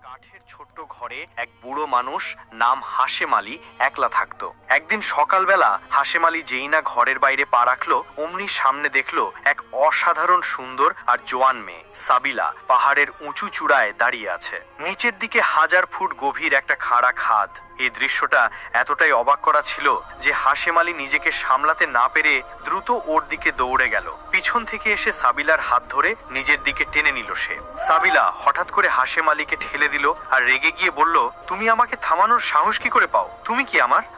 কাঠের ছোট্ট ঘরে এক বুড়ো মানুষ নাম হাশেম আলী একলা থাকতো। একদিন সকালবেলা হাশেম আলী যেই না ঘরের বাইরে পা রাখলো, অমনি সামনে দেখলো এক অসাধারণ সুন্দর আর জোয়ান মেয়ে সাবিলা পাহাড়ের উঁচু চূড়ায় দাঁড়িয়ে আছে। নিচের দিকে 1000 ফুট গভীর একটা খাড়া খাদ। এই দৃশ্যটা এতটাই অবাক করা ছিল যে হাশেম আলী নিজেকে সামলাতে না পেরে দ্রুত ওর দিকে দৌড়ে গেল। পিছন থেকে এসে সাবিলার হাত ধরে নিজের দিকে টেনে নিল সে। সাবিলা হঠাৎ করে হাশেম আলীকে ঠেলে দিল আর রেগে গিয়ে বলল, তুমি আমাকে থামানোর সাহস কি করে পাও? তুমি কি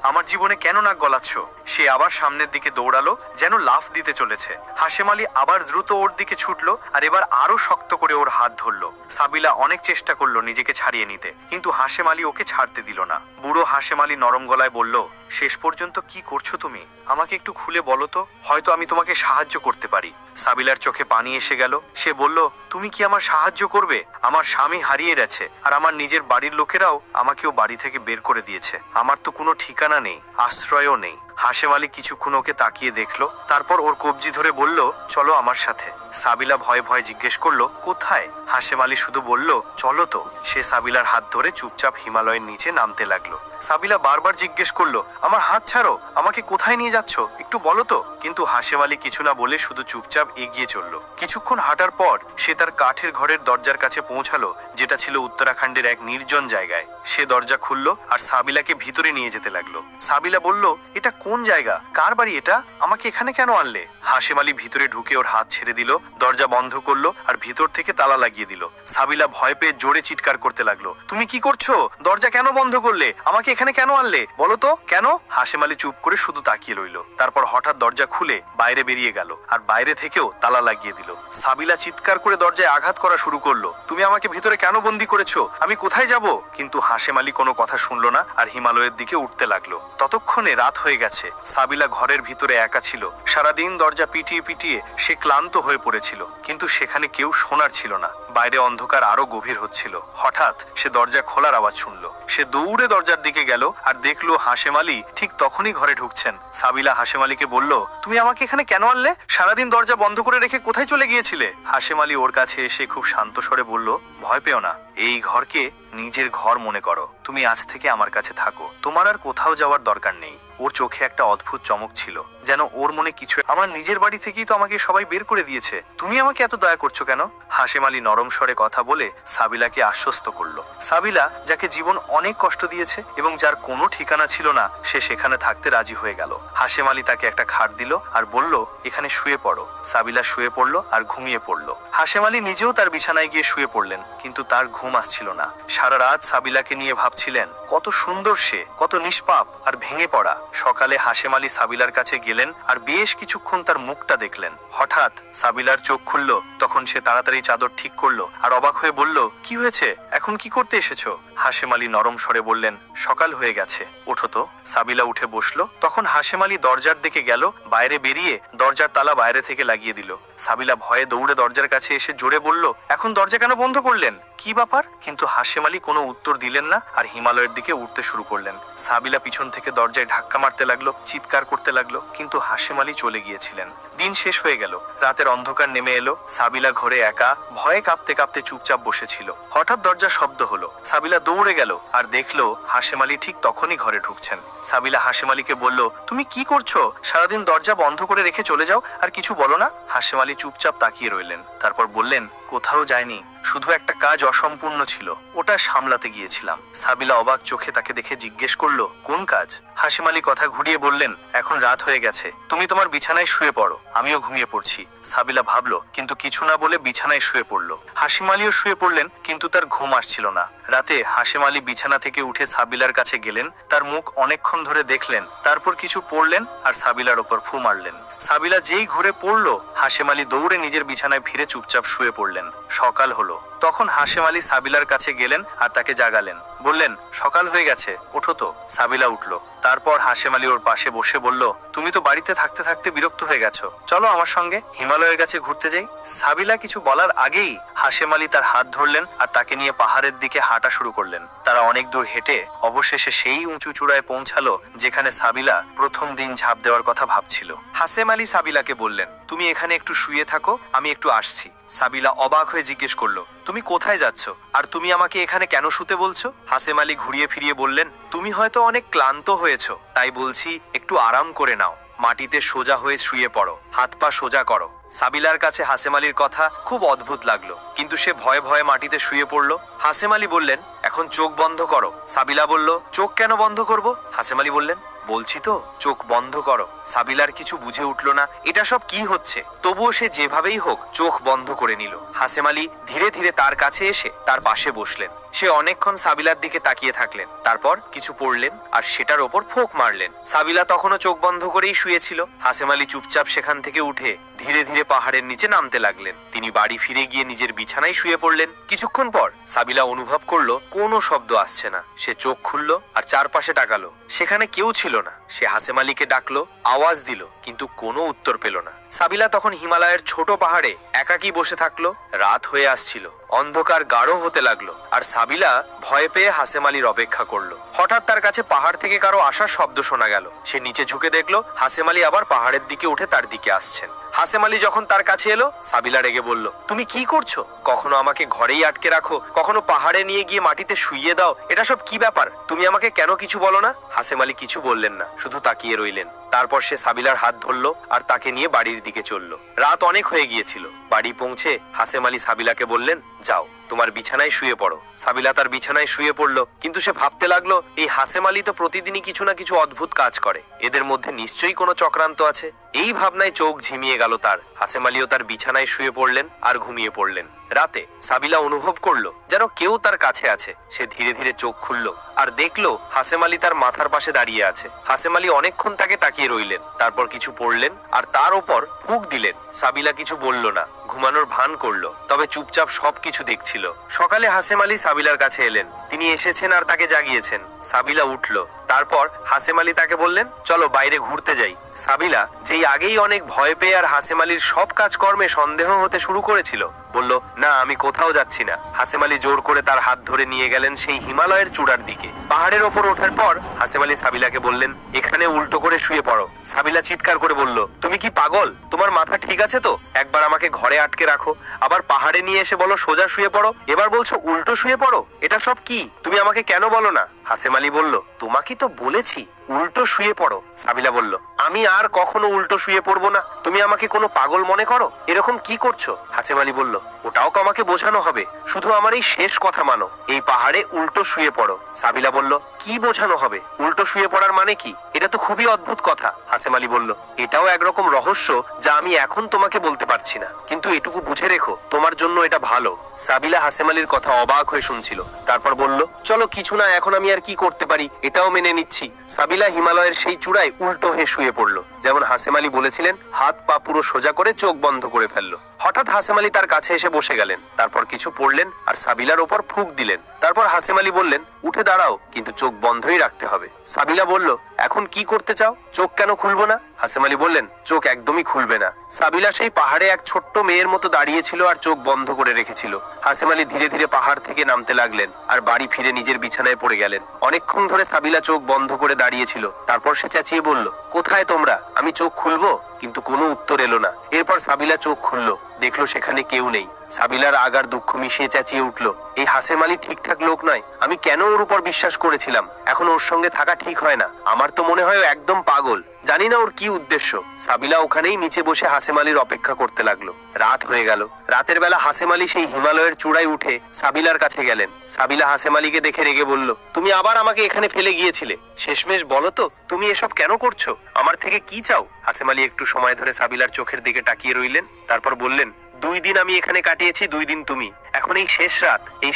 আমার জীবনে কেন নাক গলাচ্ছ? সে আবার সামনের দিকে দৌড়ালো, যেন লাফ দিতে চলেছে। হাশেম আলী আবার দ্রুত ওর দিকে ছুটলো আর এবার আরো শক্ত করে ওর হাত ধরলো। সাবিলা অনেক চেষ্টা করলো নিজেকে ছাড়িয়ে নিতে, কিন্তু হাশেম আলী ওকে ছাড়তে দিল না। বুড়ো হাশেম আলী নরম গলায় বলল, শেষ পর্যন্ত কি করছো তুমি? আমাকে একটু খুলে বলো তো, হয়তো আমি তোমাকে সাহায্য করতে পারি। সাবিলার চোখে পানি এসে গেল। সে বলল, তুমি কি আমার সাহায্য করবে? আমার স্বামী হারিয়ে গেছে আর আমার নিজের বাড়ির লোকেরাও আমাকেও বাড়ি থেকে বের করে দিয়েছে। আমার তো কোনো ঠিকানা নেই, আশ্রয়ও নেই। হাশেম আলী কিছুক্ষণ ওকে তাকিয়ে দেখলো, তারপর ওর কবজি ধরে বলল, চলো আমার সাথে। সাবিলা ভয়ে ভয়ে জিজ্ঞেস করলো, কোথায়? হাশেম আলী শুধু বলল, চলো তো। সে সাবিলার হাত ধরে চুপচাপ হিমালয়ের নিচে নামতে লাগলো। সাবিলা বারবার জিজ্ঞেস করলো, আমার হাত ছাড়ো, আমাকে কোথায় নিয়ে যাচ্ছ, একটু বলো তো। কিন্তু হাশেম আলী কিছু না বলে শুধু চুপচাপ এগিয়ে চলল। কিছুক্ষণ হাঁটার পর সে তার কাঠের ঘরের দরজার কাছে পৌঁছালো, যেটা ছিল উত্তরাখণ্ডের এক নির্জন জায়গায়। সে দরজা খুললো আর সাবিলাকে ভিতরে নিয়ে যেতে লাগলো। সাবিলা বলল, এটা কোন জায়গা? কার বাড়ি এটা? আমাকে এখানে কেন আনলে? হাশেম আলী ভিতরে ঢুকে ওর হাত ছেড়ে দিল, দরজা বন্ধ করলো আর ভিতর থেকে তালা লাগিয়ে দিল। সাবিলা ভয় পেয়ে জোরে চিৎকার করতে লাগলো, তুমি কি করছো? দরজা কেন বন্ধ করলে? আমাকে এখানে কেন আনলে? বলো তো কেন? হাশেম আলী চুপ করে শুধু তাকিয়ে রইল। তারপর হঠাৎ দরজা খুলে বাইরে বেরিয়ে গেল আর বাইরে থেকেও তালা লাগিয়ে দিল। সাবিলা চিৎকার করে দরজায় আঘাত করা শুরু করলো, তুমি আমাকে ভিতরে কেন বন্দি করেছো? আমি কোথায় যাব? কিন্তু হাশেম আলী কোনো কথা শুনলো না আর হিমালয়ের দিকে উঠতে লাগলো। ততক্ষণে রাত হয়ে গেছে। সাবিলা ঘরের ভিতরে একা ছিল। সারাদিন দরজা পিটিয়ে পিটিয়ে সে ক্লান্ত হয়ে পড়েছিল, কিন্তু সেখানে কেউ শোনার ছিল না। বাইরে অন্ধকার আরো গভীর হচ্ছিল। হঠাৎ সে দরজা খোলার আওয়াজ শুনলো। সে দৌড়ে দরজার দিকে গেল আর দেখলো হাশেম আলী ঠিক তখনই ঘরে ঢুকছেন। সাবিলা হাশেম আলীকে বলল, তুমি আমাকে এখানে কেন আনলে? সারাদিন দরজা বন্ধ করে রেখে কোথায় চলে গিয়েছিলে? হাশেম আলী ওর কাছে এসে খুব শান্ত স্বরে বলল, ভয় পেও না, এই ঘরকে নিজের ঘর মনে করো। তুমি আজ থেকে আমার কাছে থাকো, তোমার আর কোথাও যাওয়ার দরকার নেই। ওর চোখে একটা অদ্ভুত চমক ছিল, যেন ওর মনে কিছু। আমার নিজের বাড়ি থেকেই তো আমাকে সবাই বের করে দিয়েছে, তুমি আমাকে এত দয়া করছো কেন? হাশেম আলী নরম স্বরে কথা বলে সাবিলাকে আশ্বস্ত করলো। সাবিলা, যাকে জীবন অনেক কষ্ট দিয়েছে এবং যার কোনো ঠিকানা ছিল না, সে সেখানে থাকতে রাজি হয়ে গেল। হাশেম আলী তাকে একটা খাট দিল আর বলল, এখানে শুয়ে পড়ো। সাবিলা শুয়ে পড়লো আর ঘুমিয়ে পড়লো। হাশেম আলী নিজেও তার বিছানায় গিয়ে শুয়ে পড়লেন, কিন্তু তার ঘুম আসছিল না। সারা রাত সাবিলাকে নিয়ে ভাবছিলেন, কত সুন্দর সে, কত নিষ্পাপ আর ভেঙে পড়া। সকালে হাশেম আলী সাবিলার কাছে গেলেন আর বেশ কিছুক্ষণ তার মুখটা দেখলেন। হঠাৎ সাবিলার চোখ খুলল। তখন সে তাড়াতাড়ি চাদর ঠিক করলো আর অবাক হয়ে বলল, কি হয়েছে? এখন কি করতে এসেছো? হাশেম আলী নরম স্বরে বললেন, সকাল হয়ে গেছে, ওঠো তো। সাবিলা উঠে বসলো। তখন হাশেম আলী দরজার দিকে গেল, বাইরে বেরিয়ে দরজার তালা বাইরে থেকে লাগিয়ে দিল। সাবিলা ভয়ে দৌড়ে দরজার কাছে এসে জোরে বলল, এখন দরজা কেন বন্ধ করলেন? কি ব্যাপার? কিন্তু হাশেম আলী কোনো উত্তর দিলেন না আর হিমালয়ের দিকে উঠতে শুরু করলেন। সাবিলা পিছন থেকে দরজায় ধাক্কা মারতে লাগলো, চিৎকার করতে লাগলো, কিন্তু হাশেম আলী চলে গিয়েছিলেন। দিন শেষ হয়ে গেল, রাতের অন্ধকার নেমে এলো। সাবিলা ঘরে একা, ভয়ে কাঁপতে কাঁপতে চুপচাপ বসেছিল। হঠাৎ দরজার শব্দ হলো। সাবিলা দৌড়ে গেল আর দেখলো হাশেম আলী ঠিক তখনই ঘরে ঢুকছেন। সাবিলা হাশেম আলীকে বলল, তুমি কি করছো? সারাদিন দরজা বন্ধ করে রেখে চলে যাও আর কিছু বলো না। হাশেম আলী চুপচাপ তাকিয়ে রইলেন, তারপর বললেন, কোথাও যায়নি, শুধু একটা কাজ অসম্পূর্ণ ছিল, ওটা সামলাতে গিয়েছিলাম। সাবিলা অবাক চোখে তাকে দেখে জিজ্ঞেস করলো, কোন কাজ? হাশেম আলী কথা ঘুরিয়ে বললেন, এখন রাত হয়ে গেছে, তুমি তোমার বিছানায় শুয়ে পড়ো, আমিও ঘুমিয়ে পড়ছি। সাবিলা ভাবলো, কিন্তু কিছু না বলে বিছানায় শুয়ে পড়লো। হাশেম আলীও শুয়ে পড়লেন, কিন্তু তার ঘুম আসছিল না। রাতে হাশেম আলী বিছানা থেকে উঠে সাবিলার কাছে গেলেন, তার মুখ অনেকক্ষণ ধরে দেখলেন, তারপর কিছু পড়লেন আর সাবিলার ওপর ফু মারলেন। সাবিলা যেই ঘুরে পড়লো, হাশেম আলী দৌড়ে নিজের বিছানায় ফিরে চুপচাপ শুয়ে পড়লেন। সকাল হলো। তখন হাশেম আলী সাবিলার কাছে গেলেন আর তাকে জাগালেন, বললেন, সকাল হয়ে গেছে, ওঠো তো। সাবিলা উঠলো। তারপর হাশেম আলী ওর পাশে বসে বলল, তুমি তো বাড়িতে থাকতে থাকতে বিরক্ত হয়ে গেছো, চলো আমার সঙ্গে হিমালয়ের কাছে ঘুরতে যাই। সাবিলা কিছু বলার আগেই হাশেম আলী তার হাত ধরলেন আর তাকে নিয়ে পাহাড়ের দিকে হাঁটা শুরু করলেন। তারা অনেক দূর হেঁটে অবশেষে সেই উঁচু চূড়ায় পৌঁছালো, যেখানে সাবিলা প্রথম দিন ঝাঁপ দেওয়ার কথা ভাবছিল। হাশেম আলী সাবিলাকে বললেন, তুমি এখানে একটু শুয়ে থাকো, আমি একটু আসছি। সাবিলা অবাক হয়ে জিজ্ঞেস করলো, তুমি কোথায় যাচ্ছ, আর তুমি আমাকে এখানে কেন শুতে বলছো? হাসেম আলী ঘুরিয়ে ফিরিয়ে বললেন, তুমি হয়তো অনেক ক্লান্ত হয়েছো, তাই বলছি একটু আরাম করে নাও, মাটিতে সোজা হয়ে শুয়ে পড়ো, হাত পা সোজা করো। সাবিলার কাছে হাসেম আলীর কথা খুব অদ্ভুত লাগলো, কিন্তু সে ভয়ে ভয়ে মাটিতে শুয়ে পড়লো। হাসেম আলী বললেন, এখন চোখ বন্ধ করো। সাবিলা বলল, চোখ কেন বন্ধ করব? হাসেম আলী বললেন, বলছি তো, চোখ বন্ধ করো। সাবিলার কিছু বুঝে উঠল না এটা সব কি হচ্ছে, তবুও সে যেভাবেই হোক চোখ বন্ধ করে নিল। হাসেম আলী ধীরে ধীরে তার কাছে এসে তার পাশে বসলেন। সে অনেকক্ষণ সাবিলার দিকে তাকিয়ে থাকলেন, তারপর কিছু পড়লেন আর সেটার ওপর ফোঁক মারলেন। সাবিলা তখনও চোখ বন্ধ করেই শুয়েছিল। হাসেম আলী চুপচাপ সেখান থেকে উঠে ধীরে ধীরে পাহাড়ের নিচে নামতে লাগলেন। তিনি বাড়ি ফিরে গিয়ে নিজের বিছানায় শুয়ে পড়লেন। কিছুক্ষণ পর সাবিলা অনুভব করলো কোনো শব্দ আসছে না। সে চোখ খুলল আর চারপাশে তাকালো, সেখানে কেউ ছিল না। সে হাসেম আলীকে ডাকলো, আওয়াজ দিল, কিন্তু কোনো উত্তর পেল না। সাবিলা তখন হিমালয়ের ছোট পাহাড়ে একাকী বসে থাকলো। রাত হয়ে আসছিল, অন্ধকার গাঢ় হতে লাগলো, আর সাবিলা ভয় পেয়ে হাসেম আলীর অপেক্ষা করলো। হঠাৎ তার কাছে পাহাড় থেকে কারো আসার শব্দ শোনা গেল। সে নিচে ঝুঁকে দেখলো হাসেম আলী আবার পাহাড়ের দিকে উঠে তার দিকে আসছেন। হাসেম আলী যখন তার কাছে এলো, সাবিলা রেগে বলল, তুমি কি করছো? কখনো আমাকে ঘরেই আটকে রাখো, কখনো পাহাড়ে নিয়ে গিয়ে মাটিতে শুইয়ে দাও, এটা সব কি ব্যাপার? তুমি আমাকে কেন কিছু বলো না? হাসেম আলী কিছু বললেন না, শুধু তাকিয়ে রইলেন। তারপর সে সাবিলার হাত ধরলো আর তাকে নিয়ে বাড়ির দিকে চলল। রাত অনেক হয়ে গিয়েছিল। বাড়ি পৌঁছে হাসেম আলী সাবিলাকে বললেন, যাও তোমার বিছানায় শুয়ে পড়ো। সাবিলা তার বিছানায় শুয়ে পড়লো, কিন্তু সে ভাবতে লাগলো, এই হাসেম আলী তো প্রতিদিনই কিছু না কিছু অদ্ভুত কাজ করে, এদের মধ্যে নিশ্চয়ই কোনো চক্রান্ত আছে। এই ভাবনায় চোখ ঝিমিয়ে গেল তার। হাসেম আলীও তার বিছানায় শুয়ে পড়লেন আর ঘুমিয়ে পড়লেন। রাতে সাবিলা অনুভব করলো যেন কেউ তার কাছে আছে। সে ধীরে ধীরে চোখ খুললো আর দেখলো হাসেম আলী তার মাথার পাশে দাঁড়িয়ে আছে। হাসেম আলী অনেকক্ষণ তাকে তাকিয়ে রইলেন, তারপর কিছু পড়লেন আর তার ওপর ফুঁক দিলেন। সাবিলা কিছু বলল না, ঘুমানোর ভান করলো, তবে চুপচাপ সবকিছু দেখছিল। সকালে হাসেম আলী সাবিলার কাছে এলেন। তিনি এসেছেন আর তাকে জাগিয়েছেন। সাবিলা উঠলো। তারপর হাসেম আলী তাকে বললেন, চলো বাইরে ঘুরতে যাই। সাবিলা, যেই আগেই অনেক ভয় পেয়ে আর হাসেম আলীর সব কাজকর্মে সন্দেহ হতে শুরু করেছিল, বলল, না আমি কোথাও যাচ্ছি না। হাসেম আলী জোর করে তার হাত ধরে নিয়ে গেলেন সেই হিমালয়ের চূড়ার দিকে। পাহাড়ের ওপর ওঠার পর হাসেম আলী সাবিলাকে বললেন, এখানে উল্টো করে শুয়ে পড়ো। সাবিলা চিৎকার করে বলল, তুমি কি পাগল? তোমার মাথা ঠিক আছে তো? একবার আমাকে ঘরে আটকে রাখো, আবার পাহাড়ে নিয়ে এসে বলো সোজা শুয়ে পড়ো, এবার বলছো উল্টো শুয়ে পড়ো, এটা সব কি? তুমি আমাকে কেন বলো না? হাসেম আলী বলল, তোমাকে তো বলেছি উল্টো শুয়ে পড়ো। সাবিলা বলল, আমি আর কখনো উল্টো শুয়ে পড়বো না। তুমি আমাকে কোনো পাগল মনে করো? এরকম কি করছো? হাসেম আলী বলল, ওটাও আমাকে বোঝানো হবে, শুধু আমার এই শেষ কথা মানো, এই পাহাড়ে উল্টো শুয়ে পড়ো। সাবিলা বলল, কি বোঝানো হবে? উল্টো শুয়ে পড়ার মানে কি? এটা তো খুবই অদ্ভুত কথা। হাসেম আলী বলল, এটাও একরকম রহস্য যা আমি এখন তোমাকে বলতে পারছি না, কিন্তু এটুকু বুঝে রেখো, তোমার জন্য এটা ভালো। সাবিলা হাসেম আলীর কথা অবাক হয়ে শুনছিল। তারপর বলল, চলো কিছু না, এখন আমি আর কি করতে পারি এটাও মেনে নিচ্ছি। সাবিলা হিমালয়ের সেই চূড়ায় উল্টো হয়ে শুয়ে পড়লো, যেমন হাসেম আলী বলেছিলেন। হাত পা পুরো সোজা করে চোখ বন্ধ করে ফেললো। হঠাৎ হাসেম আলী তার কাছে এসে বসে গেলেন। তারপর কিছু পড়লেন আর সাবিলার ওপর ফুঁক দিলেন। তারপর হাসেম আলী বললেন, উঠে দাঁড়াও, কিন্তু চোখ বন্ধই রাখতে হবে। সাবিলা বলল, এখন কি করতে চাও? চোখ কেন খুলবো না? হাসেম আলী বললেন, চোখ একদমই খুলবে না। সাবিলা সেই পাহাড়ে এক ছোট্ট মেয়ের মতো দাঁড়িয়ে ছিল আর চোখ বন্ধ করে রেখেছিল। হাসেম আলী ধীরে ধীরে পাহাড় থেকে নামতে লাগলেন আর বাড়ি ফিরে নিজের বিছানায় পড়ে গেলেন। অনেকক্ষণ ধরে সাবিলা চোখ বন্ধ করে দাঁড়িয়েছিল। তারপর সে চেঁচিয়ে বলল, কোথায় তোমরা? আমি চোখ খুলবো, কিন্তু কোনো উত্তর এলো না। এরপর সাবিলা চোখ খুললো, দেখলো সেখানে কেউ নেই। সাবিলার আগার দুঃখ মিশিয়ে চেঁচিয়ে উঠলো, এই হাসেম আলী ঠিকঠাক লোক নয়। আমি কেন ওর উপর বিশ্বাস করেছিলাম? এখন ওর সঙ্গে থাকা ঠিক হয় না। আমার তো মনে হয় ও একদম পাগল। জানি না ওর কি উদ্দেশ্য। সাবিলা ওখানেই নিচে বসে হাসেম আলীর অপেক্ষা করতে লাগলো। রাত হয়ে গেল। রাতের বেলা হাসেম আলী সেই হিমালয়ের চূড়ায় উঠে সাবিলার কাছে গেলেন। সাবিলা হাসেম আলীকে দেখে রেগে বলল, তুমি আবার আমাকে এখানে ফেলে গিয়েছিলে। শেষমেশ বলো তো, তুমি এসব কেন করছো? আমার থেকে কি চাও? হাসেম আলী একটু সময় ধরে সাবিলার চোখের দিকে তাকিয়ে রইলেন। তারপর বললেন, 2 দিন আমি এখানে কাটিয়েছি, 2 দিন তুমি। এখন এই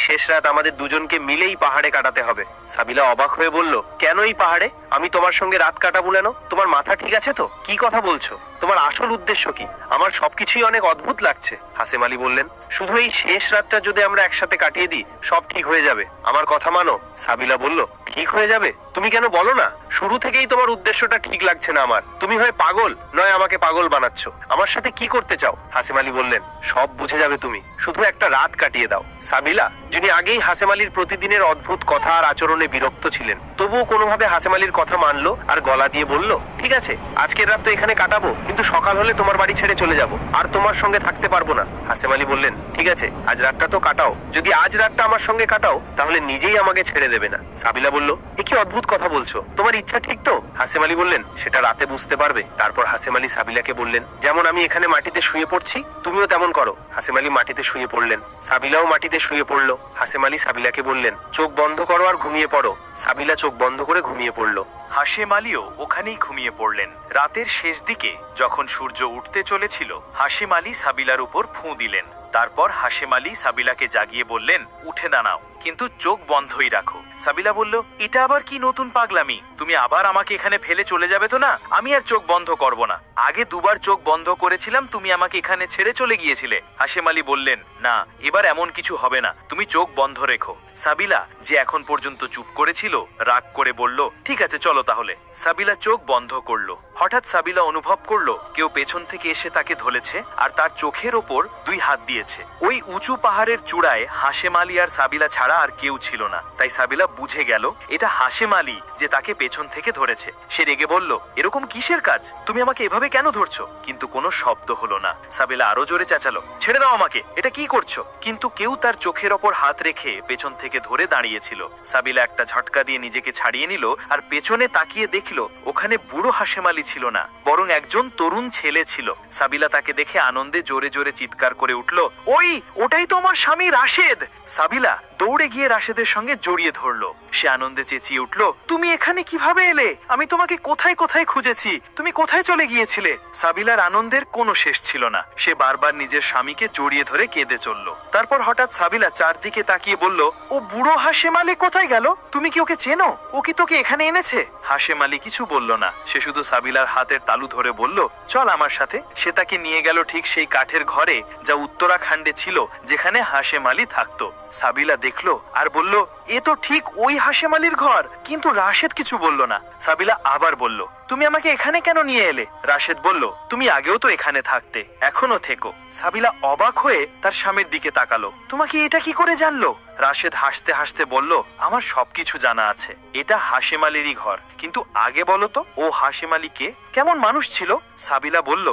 শেষ রাত আমাদের দুজনকে মিলেই পাহাড়ে কাটাতে হবে। সাবিলা অবাক হয়ে বলল, কেন এই পাহাড়ে? আমি তোমার সঙ্গে রাত কাটাবো কেন? তোমার মাথা ঠিক আছে তো? কি কথা বলছো? তোমার আসল উদ্দেশ্য কি? আমার সবকিছুই অনেক অদ্ভুত লাগছে। হাসেম আলী বললেন, শুধু এই শেষ রাতটা যদি আমরা একসাথে কাটিয়ে দিই, সব ঠিক হয়ে যাবে। আমার কথা মানো। সাবিলা বলল, ঠিক হয়ে যাবে? তুমি কেন বলো না? শুরু থেকেই তোমার উদ্দেশ্যটা ঠিক লাগছে না আমার। তুমি হয় পাগল, নয় আমাকে পাগল বানাচ্ছ। আমার সাথে কি করতে চাও? হাসেম আলী বললেন, সব বুঝে যাবে তুমি, শুধু একটা রাত কাটিয়ে দাও। সাবিলা যিনি আগেই হাসেম আলীর প্রতিদিনের অদ্ভুত কথা আর আচরণে বিরক্ত ছিলেন, তবুও কোনোভাবে হাসেম আলীর কথা মানলো আর গলা দিয়ে বলল, ঠিক আছে, আজকের রাত তো এখানে কাটাবো, কিন্তু সকাল হলে তোমার বাড়ি ছেড়ে চলে যাব, আর তোমার সঙ্গে থাকতে পারবো না। হাসেম আলী বললেন, ঠিক আছে, আজ রাতটা তো কাটাও, যদি আজ রাতটা আমার সঙ্গে কাটাও তাহলে নিজেই আমাকে ছেড়ে দেবে না। সাবিলা বলল, এ কি অদ্ভুত কথা বলছো, তোমার ইচ্ছা ঠিক তো? হাসেম আলী বললেন, সেটা রাতে বুঝতে পারবে। তারপর হাসেম আলী সাবিলাকে বললেন, যেমন আমি এখানে মাটিতে শুয়ে পড়ছি তুমিও তেমন করো। হাসেম আলী মাটিতে শুয়ে পড়লেন, সাবিলাও মাটিতে শুয়ে পড়লো। হাসেম আলী সাবিলাকে বললেন, চোখ বন্ধ করো আর ঘুমিয়ে পড়ো। সাবিলা চোখ বন্ধ করে ঘুমিয়ে পড়লো। হাশেম আলীও ওখানেই ঘুমিয়ে পড়লেন। রাতের শেষ দিকে যখন সূর্য উঠতে চলেছিল, হাশেম আলী সাবিলার উপর ফুঁ দিলেন। তারপর হাশেম আলী সাবিলাকে জাগিয়ে বললেন, উঠে দাঁড়াও, কিন্তু চোখ বন্ধই রাখো। সাবিলা বলল, এটা আবার কি নতুন পাগলামি? তুমি আবার আমাকে এখানে ফেলে চলে যাবে তো না? আমি আর চোখ বন্ধ করব না। আগে দুবার চোখ বন্ধ করেছিলাম, তুমি আমাকে এখানে ছেড়ে চলে গিয়েছিলে। হাশেম আলী বললেন, না, এবার এমন কিছু হবে না, তুমি চোখ বন্ধ রেখো। সাবিলা, যে এখন পর্যন্ত চুপ করেছিল, রাগ করে বলল, ঠিক আছে, চলো তাহলে। সাবিলা চোখ বন্ধ করলো। হঠাৎ সাবিলা অনুভব করলো কেউ পেছন থেকে এসে তাকে ধরেছে আর তার চোখের ওপর 2 হাত দিয়েছে। ওই উঁচু পাহাড়ের চূড়ায় হাশেম আলী আর সাবিলা ছাড়া আর কেউ ছিল না। তাই সাবিলা বুঝে গেল এটা হাশেম আলী যে তাকে পেছন থেকে ধরেছে। সে রেগে বলল, এরকম কিসের কাজ? তুমি আমাকে এভাবে কেন ধরছো? কিন্তু কোনো শব্দ হলো না। সাবিলা আরো জোরে চেঁচালো, ছেড়ে দাও আমাকে, এটা কি করছো? কিন্তু কেউ তার চোখের ওপর হাত রেখে পেছন থেকে ধরে দাঁড়িয়েছিল। সাবিলা একটা ঝটকা দিয়ে নিজেকে ছাড়িয়ে নিল আর পেছনে তাকিয়ে দেখল ওখানে বুড়ো হাশেম আলী ছিল না, বরং একজন তরুণ ছেলে ছিল। সাবিলা তাকে দেখে আনন্দে জোরে জোরে চিৎকার করে উঠল, ওই, ওটাই তো আমার স্বামী রাশেদ। সাবিলা দৌড়ে গিয়ে রাশেদের সঙ্গে জড়িয়ে ধরলো। সে আনন্দে চেঁচিয়ে উঠল, তুমি এখানে কিভাবে এলে? আমি তোমাকে কোথায় কোথায় খুঁজেছি, তুমি কোথায় চলে গিয়েছিলে? সাবিলার আনন্দের কোনো শেষ ছিল না। সে বারবার নিজের স্বামীকে জড়িয়ে ধরে কেঁদে চলল। তারপর হঠাৎ সাবিলা চারদিকে তাকিয়ে বলল, ও বুড়ো হাশেম আলী কোথায় গেল? তুমি কি ওকে চেনো? ও কি তোকে এখানে এনেছে? হাশেম আলী কিছু বলল না। সে শুধু সাবিলার হাতের তালু ধরে বলল, চল আমার সাথে। সে তাকে নিয়ে গেল ঠিক সেই কাঠের ঘরে যা উত্তরাখণ্ডে ছিল, যেখানে হাশেম আলী থাকতো। সাবিলা দেখলো আর বলল, এ তো ঠিক ওই হাশেম আলীর ঘর। কিন্তু রাশেদ কিছু বলল না। সাবিলা আবার বলল, তুমি আমাকে এখানে কেন নিয়ে এলে? রাশেদ বলল, তুমি আগেও তো এখানে থাকতে, এখনো থেকো। সাবিলা অবাক হয়ে তার স্বামীর দিকে তাকালো। তোমাকে এটা কি করে জানলো? রাশেদ হাসতে হাসতে বলল, আমার সবকিছু জানা আছে। এটা হাশেম আলীরই ঘর। কিন্তু আগে বলো তো, ও হাশেম আলী কে? কেমন মানুষ ছিল? সাবিলা বলল,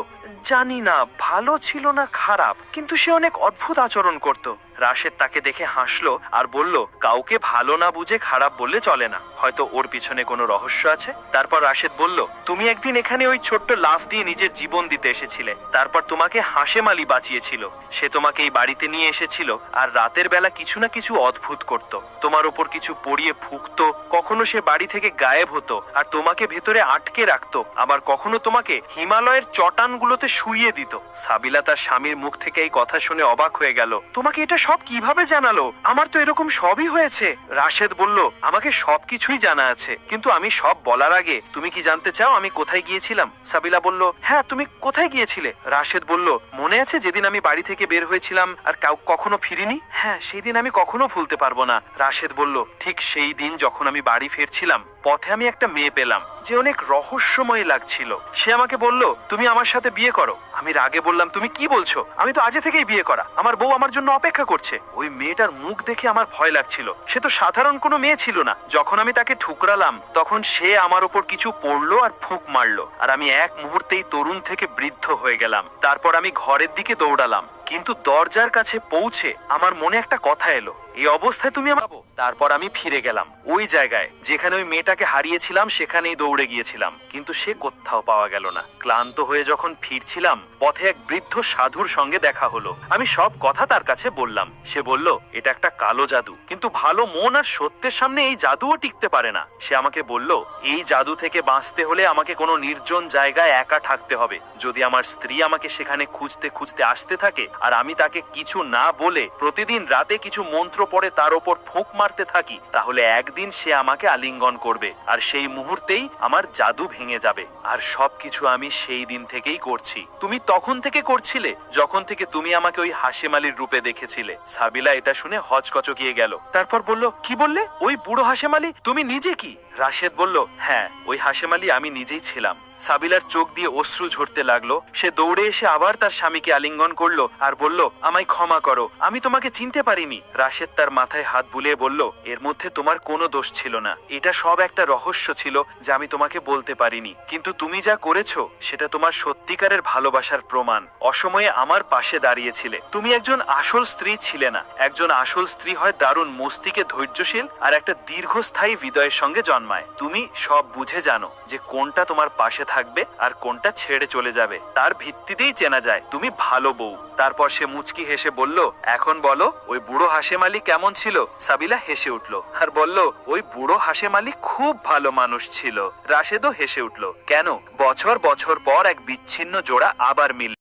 জানি না ভালো ছিল না খারাপ, কিন্তু সে অনেক অদ্ভুত আচরণ করত। রাশেদ তাকে দেখে হাসলো আর বলল, কাউকে ভালো না বুঝে খারাপ বললে চলে না, হয়তো ওর পিছনে কোনো রহস্য আছে। তারপর রাশেদ বলল, তুমি একদিন এখানে ওই ছোট্ট লাফ দিয়ে নিজের জীবন দিতে এসেছিলে। তারপর তোমাকে হাশেম আলী বাঁচিয়েছিল। সে তোমাকে এই বাড়িতে নিয়ে এসেছিল আর রাতের বেলা কিছু না কিছু অদ্ভুত করত। তোমার উপর কিছু পড়িয়ে ফুঁকতো, কখনো সে বাড়ি থেকে গায়েব হতো আর তোমাকে ভেতরে আটকে রাখতো, আবার কখনো তোমাকে হিমালয়ের চটানগুলোতে শুইয়ে দিত। সাবিলা তার স্বামীর মুখ থেকে এই কথা শুনে অবাক হয়ে গেল। তোমাকে এটা সব কিভাবে জানালো? আমার তো এরকম সবই হয়েছে। রাশেদ বলল, আমাকে সবকিছুই জানা আছে, কিন্তু আমি সব বলার আগে তুমি কি জানতে চাও আমি কোথায় গিয়েছিলাম? সাবিলা বলল, হ্যাঁ, তুমি কোথায় গিয়েছিলে? রাশেদ বলল, মনে আছে যেদিন আমি বাড়ি থেকে বের হয়েছিলাম আর কখনো ফিরিনি? হ্যাঁ, সেই দিন আমি কখনো ভুলতে পারবো না। রাশেদ বলল, ঠিক সেই দিন যখন আমি বাড়ি ফিরছিলাম, পথে আমি একটা মেয়ে পেলাম যে অনেক রহস্যময় লাগছিল। সে আমাকে বলল, তুমি আমার সাথে বিয়ে করো। আমি রাগে বললাম, তুমি কি বলছো? আমি তো আজে থেকেই বিয়ে করা, আমার বউ আমার জন্য অপেক্ষা করছে। ওই মেয়েটার মুখ দেখে আমার ভয় লাগছিল। সে তো সাধারণ কোনো মেয়ে ছিল না। যখন আমি তাকে ঠুকরালাম, তখন সে আমার ওপর কিছু পড়লো আর ফুঁক মারলো, আর আমি এক মুহূর্তেই তরুণ থেকে বৃদ্ধ হয়ে গেলাম। তারপর আমি ঘরের দিকে দৌড়ালাম, কিন্তু দরজার কাছে পৌঁছে আমার মনে একটা কথা এলো, এই অবস্থায় তুমি আমার। তারপর আমি ফিরে গেলাম ওই জায়গায় যেখানে ওই মেয়েটাকে হারিয়েছিলাম, সেখানেই দৌড়ে গিয়েছিলাম, কিন্তু সে কোথাও পাওয়া গেল না। ক্লান্ত হয়ে যখন ফিরছিলাম, পথে এক বৃদ্ধ সাধুর সঙ্গে দেখা হলো। আমি সব কথা তার কাছে বললাম। সে বলল, এটা একটা কালো জাদু, কিন্তু ভালো মন আর সত্যের সামনে এই জাদুও টিকতে পারে না। সে আমাকে বলল, এই জাদু থেকে বাঁচতে হলে আমাকে কোনো নির্জন জায়গায় একা থাকতে হবে। যদি আমার স্ত্রী আমাকে সেখানে খুঁজতে খুঁজতে আসতে থাকে আর আমি তাকে কিছু না বলে প্রতিদিন রাতে কিছু মন্ত্র পড়ে তার ওপর ফুঁক মারতে থাকি, তাহলে একদিন সে আমাকে আলিঙ্গন করবে আর সেই মুহূর্তেই আমার জাদু ভেঙে যাবে। আর সবকিছু আমি সেই দিন থেকেই করছি। তুমি তখন থেকে করছিলে যখন থেকে তুমি আমাকে ওই হাশেম আলীর রূপে দেখেছিলে। সাবিলা এটা শুনে হচকচকিয়ে গেল। তারপর বলল, কি বললে? ওই বুড়ো হাশেম আলী তুমি নিজে? কি? রাশেদ বলল, হ্যাঁ, ওই হাশেম আলী আমি নিজেই ছিলাম। সাবিলার চোখ দিয়ে অশ্রু ঝরতে লাগলো। সে দৌড়ে এসে আবার তার স্বামীকে আলিঙ্গন করলো আর বলল, আমায় ক্ষমা করো, আমি তোমাকে চিনতে পারিনি। রাশেদ তার মাথায় হাত বুলিয়ে বলল, এর মধ্যে তোমার কোনো দোষ ছিল না, এটা সব একটা রহস্য ছিল যা আমি তোমাকে বলতে পারিনি। কিন্তু তুমি যা করেছো সেটা তোমার সত্যিকারের ভালোবাসার প্রমাণ। অসময়ে আমার পাশে দাঁড়িয়েছিলে। তুমি একজন আসল স্ত্রী ছিলে না। একজন আসল স্ত্রী হয় দারুণ মস্তিষ্কে ধৈর্যশীল আর একটা দীর্ঘস্থায়ী হৃদয়ের সঙ্গে জন্মায়। তুমি সব বুঝে জানো যে কোনটা তোমার পাশে থাকবে আর কোনটা ছেড়ে চলে যাবে, তার ভিত্তিতেই চেনা যায় তুমি ভালো বউ। তারপর সে মুচকি হেসে বলল, এখন বলো ওই বুড়ো হাশেম আলী কেমন ছিল? সাবিলা হেসে উঠল আর বলল, ওই বুড়ো হাশেম আলী খুব ভালো মানুষ ছিল। রাশেদও হেসে উঠল। কেন? বছর বছর পর এক বিচ্ছিন্ন জোড়া আবার মিলল।